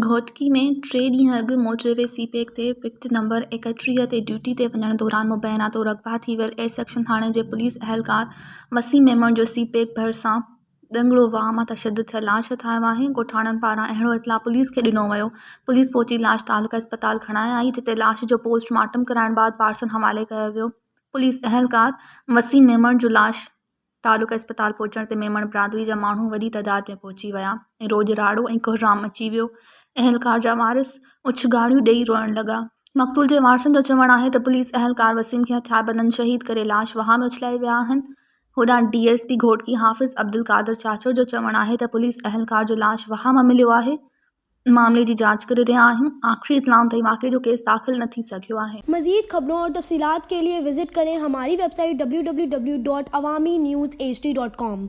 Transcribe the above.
घोटकी में 3 ॾींहं अॻु मोटरवे सीपेक ते पिक्ट नंबर 31 ते ड्यूटी ते वञण दौरान मुबैना तौरु अगवा थी वियल ए सेक्शन थाणे जे पुलिस अहलकार वसीम मेमण जो सीपेक भरिसां ॾंगड़ो वाह मां तशदुद थियल लाश ठाहियो आहे। ॻोठाणनि पारां अहिड़ो इतला पुलिस खे ॾिनो वियो। पुलिस पहुची लाश तालुका अस्पताल खणाए आई, जिते लाश जो पोस्टमार्टम कराइण बाद पार्सन हवाले कयो वियो। पुलिस अहलकार वसीम मेमण जो लाश तालुका अस्पताल पहुचण ते मेमण बिरादरी जा माण्हू वॾी तइदाद में पहुची विया ऐं रोज राड़ो ऐं कोहराम मची वियो। अहलकार जा वारिस उछगाड़ियूं ॾेई रोअण लॻा। मक़तूल जे वारसनि जो चवणु आहे त पुलिस अहलकार वसीम खे हथियारबंदनि शहीद करे लाश वहा में उछलाए विया आहिनि। होॾां DSP घोटकी हाफ़िज़ अब्दुल क़ादिर चाचर जो चवणु आहे त पुलिस अहलकार जो लाश वहा मां मिलियो आहे। मामले की जांच कर रहे आहियूं। आखिरी इत्तलाउनि ताईं वाक़े जो केस दाख़िल न थी सघियो आहे। मज़ीद खबरों और तफसीलात के लिए विजिट करें हमारी वेबसाइट www.awamiNewsHD.com।